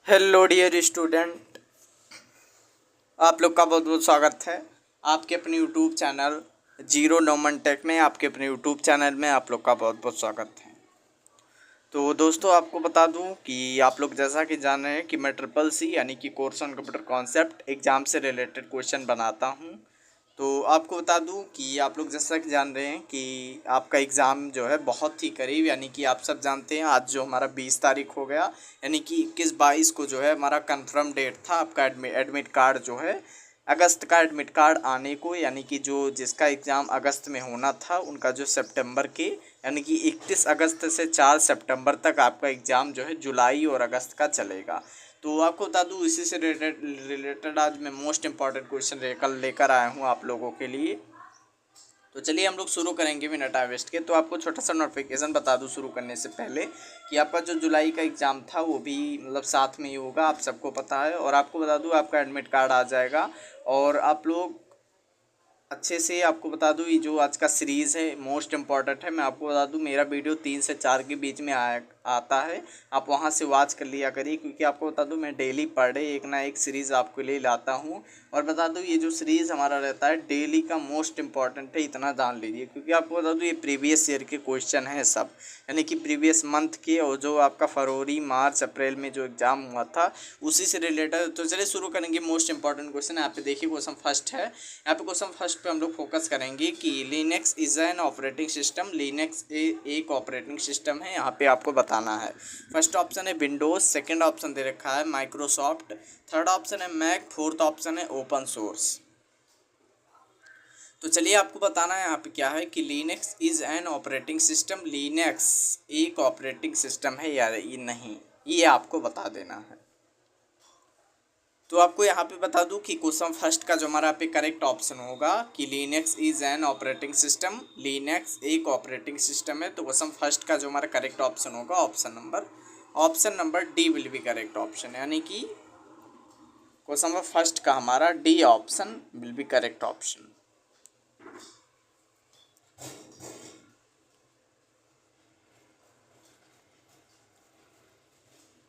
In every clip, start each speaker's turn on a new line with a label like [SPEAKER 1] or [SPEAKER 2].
[SPEAKER 1] Hello dear student, आप लोग का बहुत बहुत स्वागत है आपके अपने यूट्यूब चैनल जीरो नॉमन टेक में। आपके अपने यूट्यूब चैनल में आप लोग का बहुत बहुत स्वागत है। तो दोस्तों, आपको बता दूं कि आप लोग जैसा कि जान रहे हैं कि मैं ट्रिपल सी यानी कि course on computer concept exam से रिलेटेड क्वेश्चन बनाता हूं। तो आपको बता दूं कि आप लोग जैसा कि जान रहे हैं कि आपका एग्ज़ाम जो है बहुत ही करीब, यानी कि आप सब जानते हैं आज जो हमारा 20 तारीख हो गया, यानी कि 21-22 को जो है हमारा कंफर्म डेट था आपका एडमिट कार्ड जो है अगस्त का एडमिट कार्ड आने को, यानी कि जो जिसका एग्ज़ाम अगस्त में होना था उनका जो सितंबर के यानी कि 31 अगस्त से 4 सितंबर तक आपका एग्ज़ाम जो है जुलाई और अगस्त का चलेगा। तो आपको बता दूँ, इसी से रिलेटेड आज मैं मोस्ट इंपॉर्टेंट क्वेश्चन लेकर आया हूँ आप लोगों के लिए। तो चलिए हम लोग शुरू करेंगे बिना टाइम वेस्ट के। तो आपको छोटा सा नोटिफिकेशन बता दूं शुरू करने से पहले कि आपका जो जुलाई का एग्ज़ाम था वो भी मतलब साथ में ही होगा, आप सबको पता है। और आपको बता दूं आपका एडमिट कार्ड आ जाएगा। और आप लोग अच्छे से, आपको बता दूं ये जो आज का सीरीज़ है मोस्ट इम्पॉर्टेंट है। मैं आपको बता दूं मेरा वीडियो 3 से 4 के बीच में आता है, आप वहां से वॉच कर लिया करिए, क्योंकि आपको बता दूं मैं डेली पर डे एक ना एक सीरीज़ आपके लिए लाता हूं। और बता दूं ये जो सीरीज़ हमारा रहता है डेली का मोस्ट इम्पॉर्टेंट है, इतना जान लीजिए। क्योंकि आपको बता दूं ये प्रीवियस ईयर के क्वेश्चन हैं सब, यानी कि प्रीवियस मंथ के, और जो आपका फरवरी मार्च अप्रैल में जो एग्ज़ाम हुआ था उसी से रिलेटेड। तो चलिए शुरू करेंगे मोस्ट इंपॉर्टेंट क्वेश्चन। यहाँ पे देखिए क्वेश्चन फर्स्ट है। यहाँ पे क्वेश्चन फर्स्ट पे हम लोग फोकस करेंगे कि Linux is an operating system. Linux एक ऑपरेटिंग सिस्टम है, यहाँ पे आपको बताना है। फर्स्ट ऑप्शन है विंडोज, सेकंड ऑप्शन दे रखा है माइक्रोसॉफ्ट, थर्ड ऑप्शन है मैक, फोर्थ ऑप्शन है ओपन सोर्स। तो चलिए आपको बताना है यहाँ पे क्या है कि Linux is an operating system. Linux एक ऑपरेटिंग सिस्टम है या ये नहीं, ये आपको बता देना है। तो आपको यहाँ पे बता दूँ कि क्वेश्चन फर्स्ट का जो हमारा पे करेक्ट ऑप्शन होगा कि Linux is an operating system. Linux एक ऑपरेटिंग सिस्टम है। तो क्वेश्चन फर्स्ट का जो हमारा करेक्ट ऑप्शन होगा option number D will be correct option, यानी कि क्वेश्चन नंबर फर्स्ट का हमारा D option will be correct option.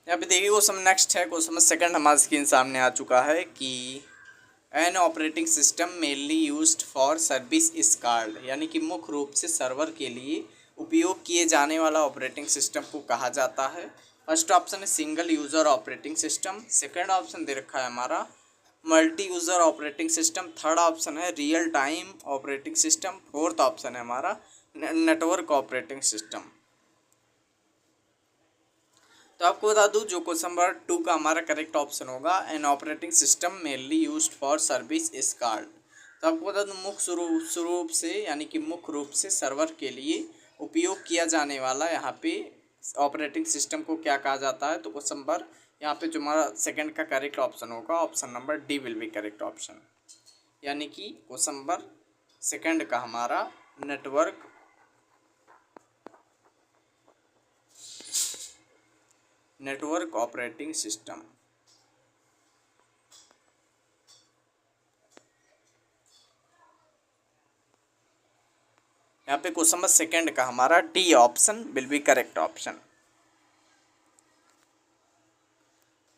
[SPEAKER 1] यहाँ पे देखिए क्वेश्चन नेक्स्ट है। क्वेश्चन सेकंड हमारे स्क्रीन सामने आ चुका है कि an operating system mainly used for service is called, यानी कि मुख्य रूप से सर्वर के लिए उपयोग किए जाने वाला ऑपरेटिंग सिस्टम को कहा जाता है। फर्स्ट ऑप्शन है single user operating system, second option दे रखा है हमारा multi user operating system, third option है real time operating system, fourth option है हमारा नेटवर्क ऑपरेटिंग सिस्टम। तो आपको बता दूं जो क्वेश्चन नंबर 2 का हमारा करेक्ट ऑप्शन होगा an operating system mainly used for service is called. तो आपको बता दूं मुख्य रूप से, यानी कि मुख्य रूप से सर्वर के लिए उपयोग किया जाने वाला यहाँ पे ऑपरेटिंग सिस्टम को क्या कहा जाता है। तो क्वेश्चन नंबर यहाँ पे जो हमारा सेकंड का करेक्ट ऑप्शन होगा option number D will be correct option, यानी कि क्वेश्चन नंबर सेकंड का हमारा नेटवर्क ऑपरेटिंग सिस्टम। यहाँ पे क्वेश्चन नंबर सेकंड का हमारा D option will be correct option.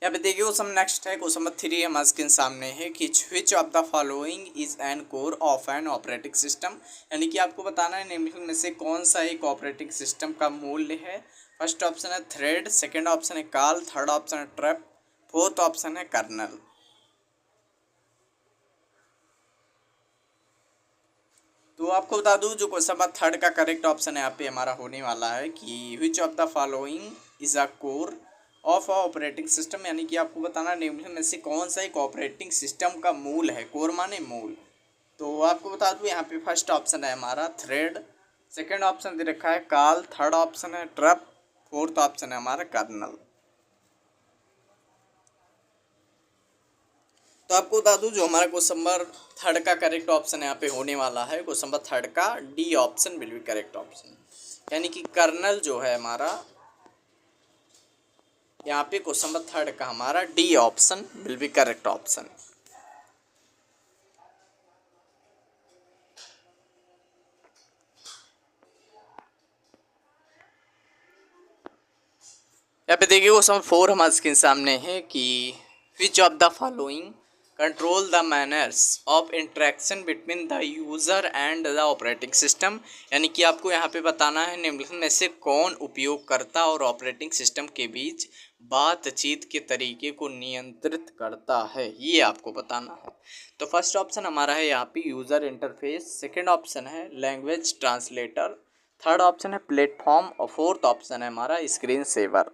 [SPEAKER 1] यहाँ पे देखिए क्वेश्चन नेक्स्ट है। क्वेश्चन नंबर 3 हमारे स्क्रीन सामने है कि which of the following is an core of an operating system, यानी कि आपको बताना है निम्नलिखित में से कौन सा एक ऑपरेटिंग सिस्टम का मूल्य है। फर्स्ट ऑप्शन है थ्रेड, सेकंड ऑप्शन है कॉल, थर्ड ऑप्शन है ट्रैप, फोर्थ ऑप्शन है कर्नल। तो आपको बता दूं जो क्वेश्चन नंबर थर्ड का करेक्ट ऑप्शन है यहाँ पे हमारा होने वाला है कि which of the following is a core of operating system, यानी कि आपको बताना निम्नलिखित में से कौन सा एक ऑपरेटिंग सिस्टम का मूल है। कोर माने मूल। तो आपको बता दूं यहाँ पे फर्स्ट ऑप्शन है हमारा थ्रेड, सेकंड ऑप्शन दे रखा है कॉल, थर्ड ऑप्शन है ट्रप, फोर्थ ऑप्शन है हमारा कर्नल। तो आपको बता दूं जो हमारा क्वेश्चन नंबर थर्ड का करेक्ट ऑप्शन यहाँ पे होने वाला है क्वेश्चन नंबर थर्ड का D option will be correct option, यानी कि कर्नल जो है हमारा यहाँ पे क्वेश्चन नंबर थर्ड का हमारा D option will be correct option. यहाँ पे देखिए क्वेश्चन 4 हमारे स्क्रीन सामने है कि which of the following control the manners of interaction between the user and the operating system. यानी कि आपको यहाँ पे बताना है निम्नलिखित में से कौन उपयोगकर्ता और ऑपरेटिंग सिस्टम के बीच बातचीत के तरीके को नियंत्रित करता है, ये आपको बताना है। तो फर्स्ट ऑप्शन हमारा है यहाँ पे यूज़र इंटरफेस, सेकेंड ऑप्शन है लैंग्वेज ट्रांसलेटर, थर्ड ऑप्शन है प्लेटफॉर्म और फोर्थ ऑप्शन है हमारा स्क्रीन सेवर।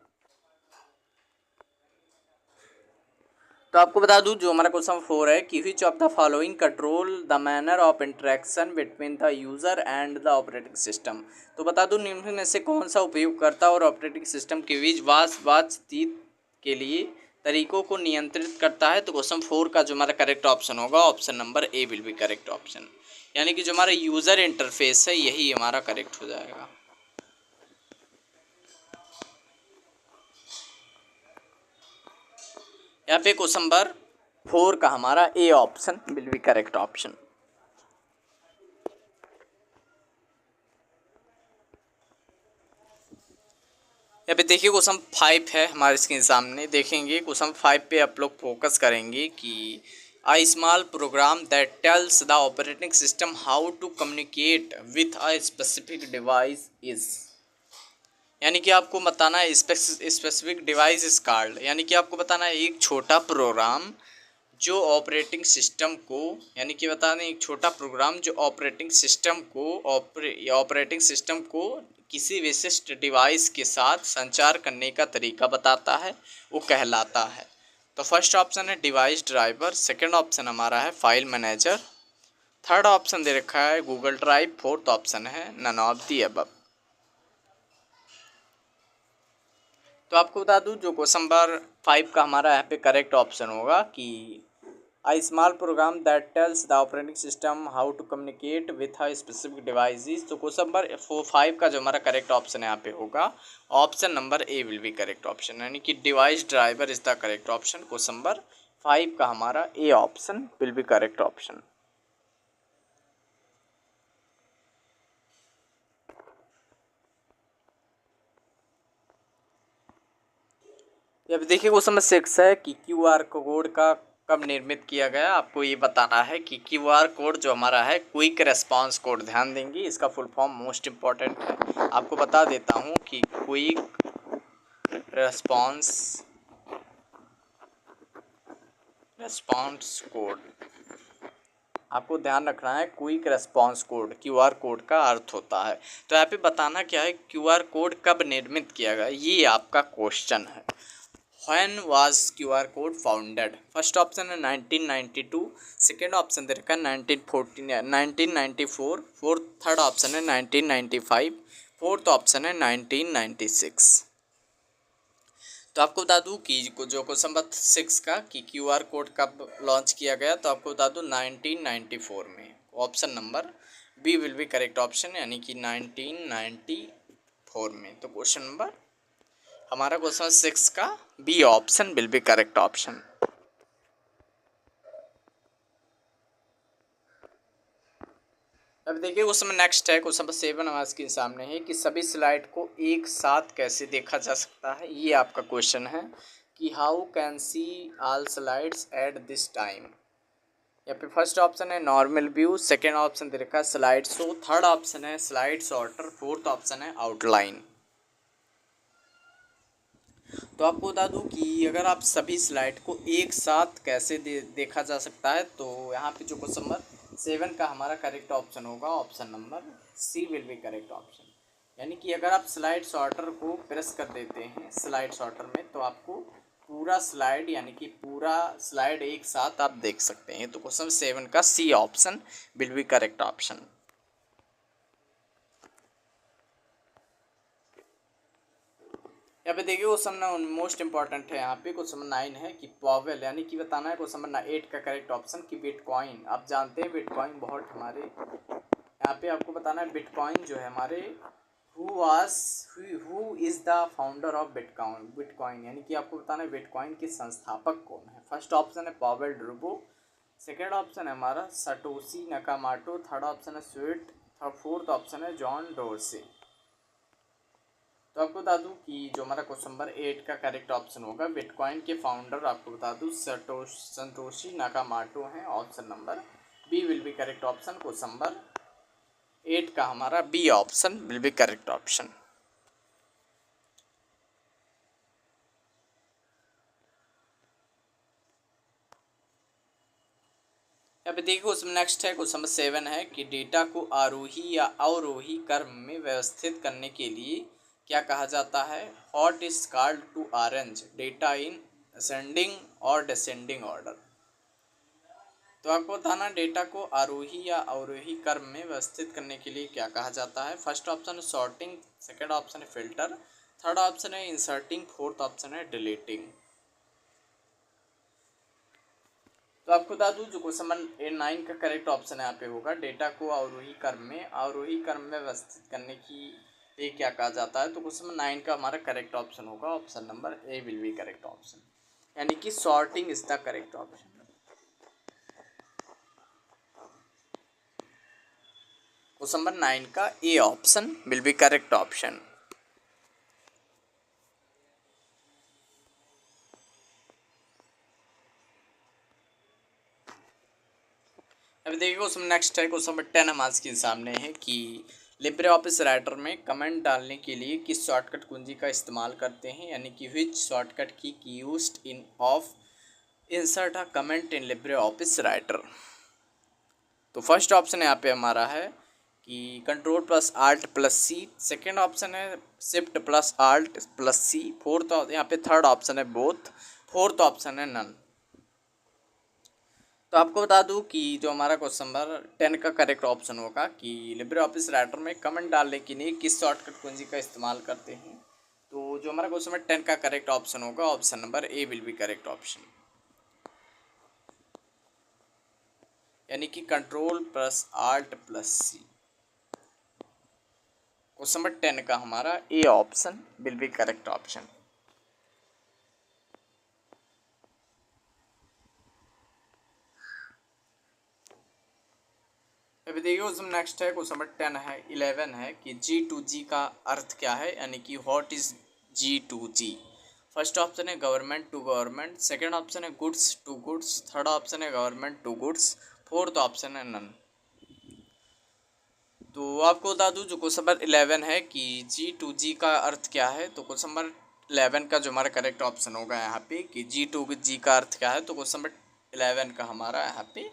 [SPEAKER 1] तो आपको बता दूं जो हमारा क्वेश्चन 4 है कि which of the following control the manner of interaction between the user and the operating system. तो बता दूं निम्न में से कौन सा उपयोगकर्ता और ऑपरेटिंग सिस्टम के बीच बातचीत के लिए तरीकों को नियंत्रित करता है। तो क्वेश्चन 4 का जो हमारा करेक्ट ऑप्शन होगा option number A will be correct option, यानी कि जो हमारा यूज़र इंटरफेस है यही हमारा करेक्ट हो जाएगा। यहाँ पे क्वेश्चन नंबर 4 का हमारा ए option will be correct option. यहाँ पे देखिए क्वेश्चन 5 है हमारे स्क्रीन सामने, देखेंगे क्वेश्चन 5 पे आप लोग फोकस करेंगे कि a small program that tells the operating system how to communicate with a specific device is. यानी कि आपको बताना है स्पेसिफिक डिवाइस इज कॉल्ड, यानी कि आपको बताना है एक छोटा प्रोग्राम जो ऑपरेटिंग सिस्टम को, यानी कि बता दें एक छोटा प्रोग्राम जो ऑपरेटिंग सिस्टम को किसी विशिष्ट डिवाइस के साथ संचार करने का तरीका बताता है, वो कहलाता है। तो फर्स्ट ऑप्शन है डिवाइस ड्राइवर, सेकंड ऑप्शन हमारा है फाइल मैनेजर, थर्ड ऑप्शन दे रखा है गूगल ड्राइव, फोर्थ ऑप्शन है नन ऑफ दी अबव। तो आपको बता दूं जो क्वेश्चन नंबर 5 का हमारा यहाँ पे करेक्ट ऑप्शन होगा कि a small program that tells the operating system how to communicate with a specific devices। तो क्वेश्चन नंबर 5 का जो हमारा करेक्ट ऑप्शन यहाँ पे होगा option number A will be correct option, यानी कि device driver is the correct option. Question number 5 का हमारा ए option will be correct option. अब देखिए क्वेश्चन नंबर 6 है कि क्यूआर कोड का कब निर्मित किया गया। आपको ये बताना है कि क्यूआर कोड जो हमारा है क्विक रेस्पॉन्स कोड, ध्यान देंगे इसका फुल फॉर्म मोस्ट इम्पॉर्टेंट है। आपको बता देता हूँ कि क्विक रेस्पॉन्स कोड, आपको ध्यान रखना है quick response code QR code का अर्थ होता है। तो यहाँ पे बताना क्या है क्यूआर कोड कब निर्मित किया गया, ये आपका क्वेश्चन है। When was QR code founded? First option है 1992, सेकेंड ऑप्शन दे रखा है 1994, फोर्थ थर्ड ऑप्शन है 1995, फोर्थ ऑप्शन है 1996। तो आपको बता दूं कि जो क्वेश्चन नंबर 6 का कि क्यूआर कोड कब लॉन्च किया गया, तो आपको बता दूं 1994 में, option number B will be correct option, यानी कि 1994 में। तो क्वेश्चन नंबर हमारा क्वेश्चन 6 का B option will be correct option. अब देखिए क्वेश्चन नेक्स्ट है, क्वेश्चन नंबर 7 हमारे स्क्रीन सामने है कि सभी स्लाइड को एक साथ कैसे देखा जा सकता है, ये आपका क्वेश्चन है कि how can see all slides at this time. यहाँ पे फर्स्ट ऑप्शन है नॉर्मल व्यू, सेकेंड ऑप्शन दे रखा है स्लाइड शो, थर्ड ऑप्शन है स्लाइड सॉर्टर, फोर्थ ऑप्शन है आउटलाइन। तो आपको बता दूं कि अगर आप सभी स्लाइड को एक साथ कैसे देखा जा सकता है, तो यहाँ पे जो क्वेश्चन नंबर 7 का हमारा करेक्ट ऑप्शन होगा option number C will be correct option. यानी कि अगर आप स्लाइड सॉर्टर को प्रेस कर देते हैं स्लाइड सॉर्टर में, तो आपको पूरा स्लाइड यानी कि पूरा स्लाइड एक साथ आप देख सकते हैं। तो क्वेश्चन 7 का C option will be correct option. यहाँ पे देखिए क्वेश्चन मोस्ट इंपॉर्टेंट है, यहाँ पे क्वेश्चन नंबर 9 है कि पावेल, यानी कि बताना है क्वेश्चन नंबर 8 का करेक्ट ऑप्शन कि बिटकॉइन। आप जानते हैं बिटकॉइन बहुत हमारे यहाँ पे आपको बताना है बिटकॉइन जो है हमारे who is the founder of bitcoin, यानी कि आपको बताना है बिटकॉइन के संस्थापक कौन है। फर्स्ट ऑप्शन है पावेल ड्रुबो, सेकेंड ऑप्शन है हमारा सटोशी नकामाटो, थर्ड ऑप्शन है स्वीट, फोर्थ ऑप्शन है जॉन डोरसे। तो आपको बता दूं कि जो हमारा क्वेश्चन नंबर 8 का करेक्ट ऑप्शन होगा, बिटकॉइन के फाउंडर आपको बता दूं संतोषी नाकामाटो हैं। Option number B will be correct option. Question number 8 का हमारा B option will be correct option. अब देखिए उसमें नेक्स्ट है क्वेश्चन नंबर 7 है कि डेटा को आरोही या अवरोही क्रम में व्यवस्थित करने के लिए क्या कहा जाता है। What is called to arrange data in ascending और डिसेंडिंग ऑर्डर। तो आपको बताना डेटा को आरोही या अवरोही क्रम में व्यवस्थित करने के लिए क्या कहा जाता है। फर्स्ट ऑप्शन है सॉर्टिंग, सेकेंड ऑप्शन है फिल्टर, थर्ड ऑप्शन है इंसर्टिंग, फोर्थ ऑप्शन है डिलीटिंग। तो आपको बता दूं जो क्वेश्चन नंबर 9 का करेक्ट ऑप्शन यहाँ पे होगा, डेटा को अवरोही क्रम में व्यवस्थित करने की लिए क्या कहा जाता है। तो क्वेश्चन नंबर 9 का हमारा करेक्ट ऑप्शन होगा option number A will be correct option, यानी कि sorting is the correct option. Question number 9 का A option will be correct option. अभी देखिए उसमें नेक्स्ट है क्वेश्चन नंबर 10 हमारे के सामने है कि लिब्रे ऑफिस राइटर में कमेंट डालने के लिए किस शॉर्टकट कुंजी का इस्तेमाल करते हैं, यानी कि विच शॉर्टकट की used in of insert a comment in Libre office writer. तो फर्स्ट ऑप्शन यहाँ पे हमारा है कि कंट्रोल प्लस आल्ट प्लस सी, सेकेंड ऑप्शन है शिफ्ट प्लस आल्ट प्लस सी, फोर्थ यहाँ पे थर्ड ऑप्शन है बोथ, फोर्थ ऑप्शन है नन। तो आपको बता दूं कि जो हमारा क्वेश्चन नंबर 10 का करेक्ट ऑप्शन होगा कि लिब्रे ऑफिस राइटर में कमेंट डालने के लिए किस शॉर्टकट कुंजी का इस्तेमाल करते हैं। तो जो हमारा क्वेश्चन नंबर 10 का करेक्ट ऑप्शन होगा option number A will be correct option, यानी कि कंट्रोल प्लस आल्ट प्लस सी। क्वेश्चन नंबर 10 का हमारा ए option will be correct option. अभी देखिए उसमें नेक्स्ट है क्वेश्चन नंबर 10 है 11 है कि G2G का अर्थ क्या है, यानी कि what is G2G। First option है government to government, second option है goods to goods, third option है government to goods, fourth option है नन। तो आपको बता दूं जो क्वेश्चन नंबर 11 है कि G2G का अर्थ क्या है। तो क्वेश्चन नंबर 11 का जो हमारा करेक्ट ऑप्शन होगा यहाँ पे कि G2G का अर्थ क्या है। तो क्वेश्चन नंबर 11 का हमारा यहाँ पे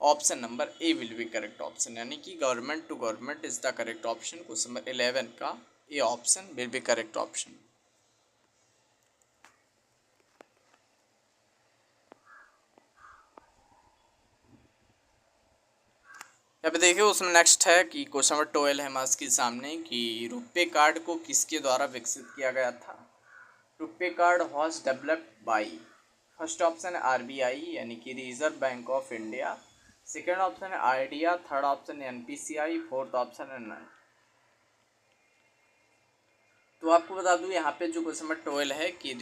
[SPEAKER 1] option number A will be correct option, यानी कि government to government is the correct option. Question number 11 का A option will be correct option. अब देखिए उसमें नेक्स्ट है कि क्वेश्चन नंबर 12 है हमारे सामने कि रुपे कार्ड को किसके द्वारा विकसित किया गया था। RuPay card was developed by, first option है आरबीआई यानी कि reserve bank of India, second option है आइडिया, थर्ड ऑप्शन है एनपीसीआई, फोर्थ ऑप्शन है नन। तो आपको बता दूं यहाँ पे जो क्वेश्चन नंबर 12 है कि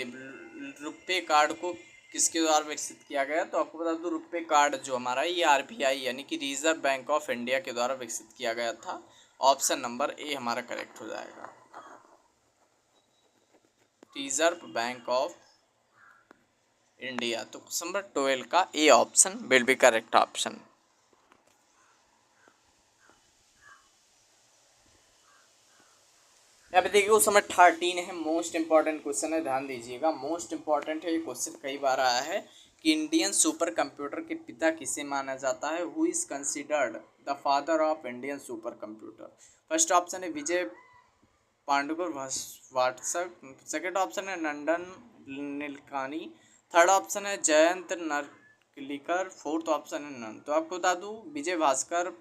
[SPEAKER 1] रुपे कार्ड को किसके द्वारा विकसित किया गया। तो आपको बता दूं रुपे कार्ड जो हमारा ये आरबीआई यानी कि रिजर्व बैंक ऑफ इंडिया के द्वारा विकसित किया गया था। ऑप्शन नंबर ए हमारा करेक्ट हो जाएगा, रिजर्व बैंक ऑफ इंडिया। तो क्वेश्चन नंबर 12 का A option will be correct option. यहाँ पे देखिए उस समय 13 है, मोस्ट इंपॉर्टेंट क्वेश्चन है, ध्यान दीजिएगा मोस्ट इंपॉर्टेंट है ये क्वेश्चन, कई बार आया है कि इंडियन सुपर कंप्यूटर के पिता किसे माना जाता है। Who is considered the father of Indian super computer. First option है विजय पांडुगर वाटसक, सेकेंड ऑप्शन है नंदन नीलकानी, थर्ड ऑप्शन है जयंत नरकलिकर, फोर्थ ऑप्शन है नन। तो आपको बता दूं विजय भास्कर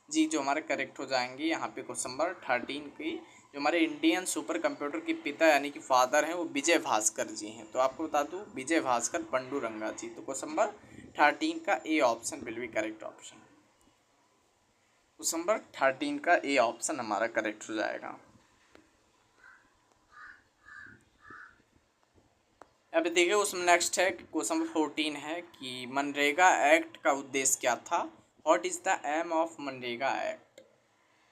[SPEAKER 1] जी जो हमारे करेक्ट हो जाएंगे यहाँ पे क्वेश्चन नंबर 13 की। जो हमारे इंडियन सुपर कंप्यूटर के पिता यानी कि फादर हैं वो विजय भास्कर जी हैं। तो आपको बता दूं विजय भास्कर पंडुरंगा जी। तो क्वेश्चन नंबर 13 का A option will be correct option. Question number 13 का ए ऑप्शन हमारा करेक्ट हो जाएगा। अभी देखिए उसमें नेक्स्ट है क्वेश्चन नंबर 14 है कि मनरेगा एक्ट का उद्देश्य क्या था। What is the aim of मनरेगा एक्ट।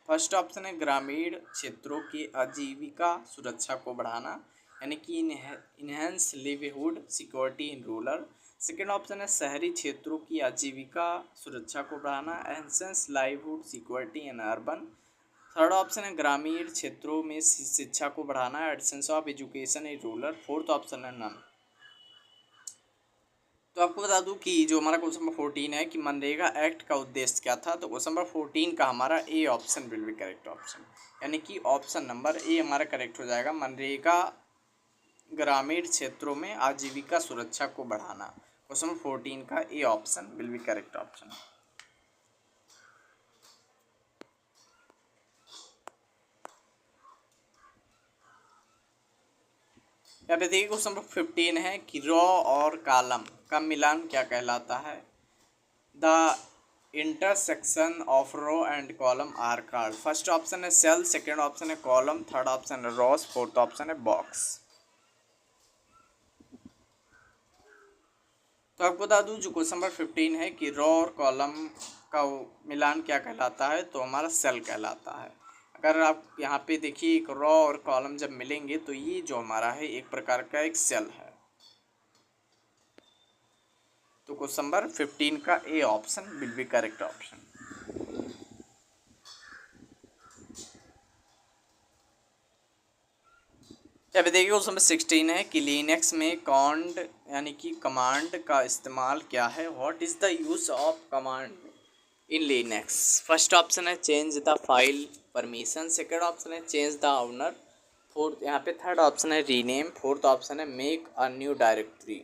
[SPEAKER 1] फर्स्ट ऑप्शन है ग्रामीण क्षेत्रों की आजीविका सुरक्षा को बढ़ाना, यानी कि enhance livelihood security in rural. Second option है शहरी क्षेत्रों की आजीविका सुरक्षा को बढ़ाना, enhance livelihood security in urban. Third option है ग्रामीण क्षेत्रों में शिक्षा को बढ़ाना, एडसेंस of education in rural. Fourth option है नन। तो आपको बता दूं कि जो हमारा क्वेश्चन नंबर 14 है कि मनरेगा एक्ट का उद्देश्य क्या था, तो क्वेश्चन नंबर 14 का हमारा ए option will be correct option, यानी कि ऑप्शन नंबर ए हमारा करेक्ट हो जाएगा। मनरेगा ग्रामीण क्षेत्रों में आजीविका सुरक्षा को बढ़ाना, क्वेश्चन नंबर 14 का A option will be correct option. यहाँ पे देखिए क्वेश्चन नंबर 15 है कि रॉ और कॉलम का मिलान क्या कहलाता है। The intersection of row and column are called. First option है सेल, सेकेंड ऑप्शन है कॉलम, थर्ड ऑप्शन है रॉस, फोर्थ ऑप्शन है बॉक्स। तो आपको बता दूं जो क्वेश्चन नंबर 15 है कि रॉ और कॉलम का मिलान क्या कहलाता है, तो हमारा सेल कहलाता है। अगर आप यहाँ पे देखिए एक रॉ और कॉलम जब मिलेंगे तो ये जो हमारा है एक प्रकार का एक सेल है। तो क्वेश्चन नंबर 15 का A option will be correct option. अब देखिए क्वेश्चन नंबर 16 है कि लिनक्स में कॉन्ड यानी कि कमांड का इस्तेमाल क्या है। What is the use of command in Linux. First option है change the file permission, second option है चेंज द ओनर, फोर्थ यहाँ पे थर्ड ऑप्शन है रीनेम, फोर्थ ऑप्शन है मेक अ न्यू डायरेक्टरी।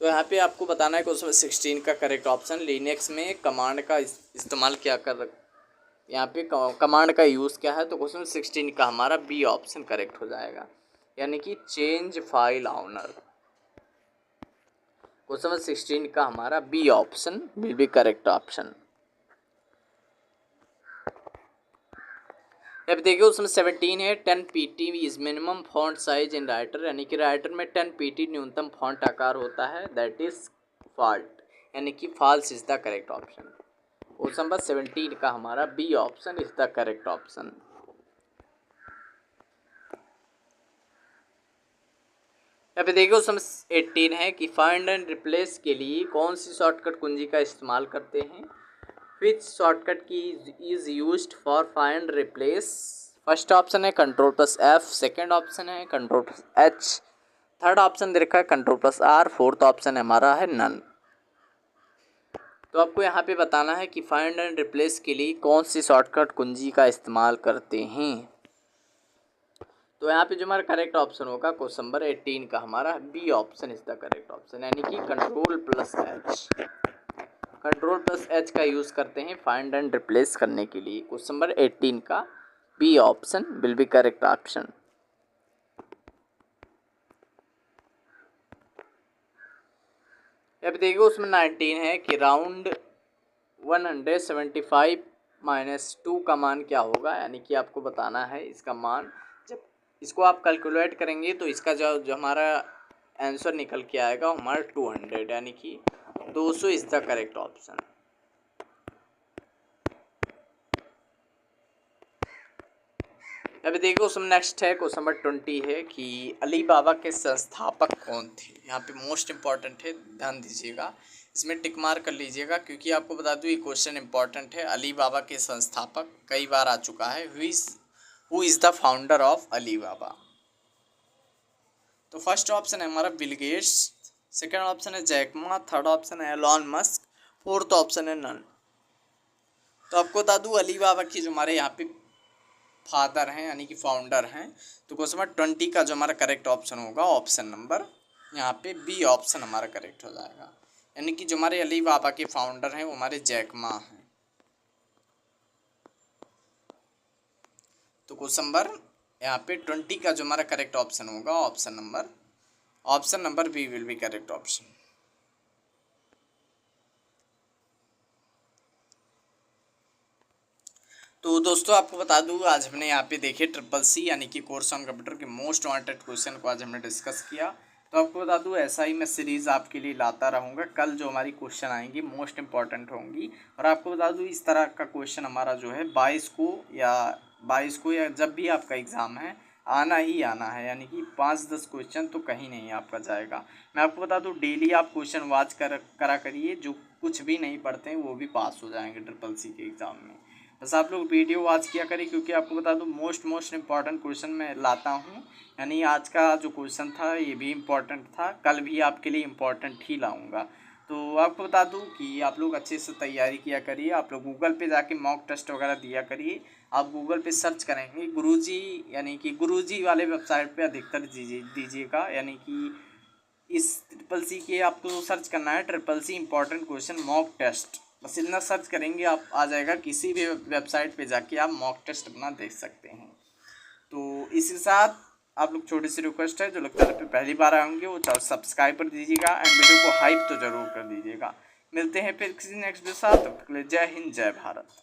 [SPEAKER 1] तो यहाँ पे आपको बताना है क्वेश्चन 16 का करेक्ट ऑप्शन लिनक्स में कमांड का इस्तेमाल क्या कर, यहाँ पे कमांड का यूज़ क्या है, तो क्वेश्चन 16 का हमारा बी ऑप्शन करेक्ट हो जाएगा, यानी कि change file owner. Question number 16 का हमारा B option will be correct option. अब देखिए उसमें 17 है 10 PT is minimum font size in Writer, यानी कि राइटर में 10 पीटी न्यूनतम फॉन्ट आकार होता है, दैट इज फॉल्ट, यानी कि false is the correct option. Question number 17 का हमारा B option is the correct option. यहाँ पे देखिए उसमें 18 है कि फाइंड एंड रिप्लेस के लिए कौन सी शॉर्टकट कुंजी का इस्तेमाल करते हैं। Which shortcut key is used for find replace. First option है control plus F, second option है control plus H, third option दे रखा है control plus R, fourth option हमारा है नन। तो आपको यहाँ पे बताना है कि फाइंड एंड रिप्लेस के लिए कौन सी शॉर्टकट कुंजी का इस्तेमाल करते हैं। तो यहाँ पे जो हमारा करेक्ट ऑप्शन होगा क्वेश्चन नंबर 18 का हमारा B option is the correct option, यानी कि control plus H. Control plus H का यूज़ करते हैं फाइंड एंड रिप्लेस करने के लिए। क्वेश्चन नंबर 18 का B option will be correct option. अब देखिए उसमें 19 है कि राउंड 175 -2 का मान क्या होगा, यानी कि आपको बताना है इसका मान। जब इसको आप कैलकुलेट करेंगे तो इसका जो हमारा आंसर निकल के आएगा हमारा 200, यानी कि 200 इज द करेक्ट ऑप्शन। अभी देखो उसमें नेक्स्ट है क्वेश्चन नंबर 20 है कि अली बाबा के संस्थापक कौन थे। यहाँ पे मोस्ट इम्पॉर्टेंट है, ध्यान दीजिएगा, इसमें टिक मार कर लीजिएगा क्योंकि आपको बता दूँ ये क्वेश्चन इंपॉर्टेंट है। अली बाबा के संस्थापक कई बार आ चुका है। Who is the founder of Alibaba. तो फर्स्ट ऑप्शन है हमारा बिल गेट्स, सेकेंड ऑप्शन है जैक मा, थर्ड ऑप्शन है एलॉन मस्क, फोर्थ ऑप्शन है नन। तो आपको बता दूँ अली बाबा की जो हमारे यहाँ पे फादर हैं यानी कि फाउंडर हैं, तो क्वेश्चन नंबर 20 का जो हमारा करेक्ट ऑप्शन होगा ऑप्शन नंबर यहाँ पे बी ऑप्शन हमारा करेक्ट हो जाएगा, यानी कि जो हमारे अली बाबा के फाउंडर हैं वो हमारे जैक मा हैं। तो क्वेश्चन नंबर यहाँ पे 20 का जो हमारा करेक्ट ऑप्शन होगा option number B will be correct option. तो दोस्तों आपको बता दूँ आज हमने यहाँ पे देखे ट्रिपल सी यानी कि कोर्स ऑन कंप्यूटर के मोस्ट वांटेड क्वेश्चन को आज हमने डिस्कस किया। तो आपको बता दूँ ऐसा ही मैं सीरीज़ आपके लिए लाता रहूँगा। कल जो हमारी क्वेश्चन आएंगी मोस्ट इम्पॉर्टेंट होंगी। और आपको बता दूँ इस तरह का क्वेश्चन हमारा जो है 22 को या जब भी आपका एग्ज़ाम है आना ही आना है, यानी कि 5-10 क्वेश्चन तो कहीं नहीं आपका जाएगा। मैं आपको बता दूँ डेली आप क्वेश्चन वॉच करा करिए, जो कुछ भी नहीं पढ़ते हैं वो भी पास हो जाएंगे ट्रिपल सी के एग्ज़ाम में। बस आप लोग वीडियो वॉच किया करिए, क्योंकि आपको बता दूँ मोस्ट इम्पॉर्टेंट क्वेश्चन मैं लाता हूँ। यानी आज का जो क्वेश्चन था ये भी इम्पॉर्टेंट था, कल भी आपके लिए इम्पॉर्टेंट ही लाऊंगा। तो आपको बता दूं कि आप लोग अच्छे से तैयारी किया करिए। आप लोग गूगल पे जाके मॉक टेस्ट वगैरह दिया करिए। आप गूगल पे सर्च करेंगे गुरुजी, यानी कि गुरुजी वाले वेबसाइट पे अधिकतर दीजिएगा, यानी कि इस ट्रिपल सी के आपको सर्च करना है triple C important question mock test. बस इतना सर्च करेंगे आप आ जाएगा, किसी भी वेबसाइट पे जाके आप मॉक टेस्ट अपना देख सकते हैं। तो इसी के साथ आप लोग छोटी सी रिक्वेस्ट है, जो लगता है पहली बार आएंगे वो सब्सक्राइब कर दीजिएगा एंड वीडियो को हाइप तो ज़रूर कर दीजिएगा। मिलते हैं फिर किसी नेक्स्ट वीडियो के साथ। जय हिंद जय भारत।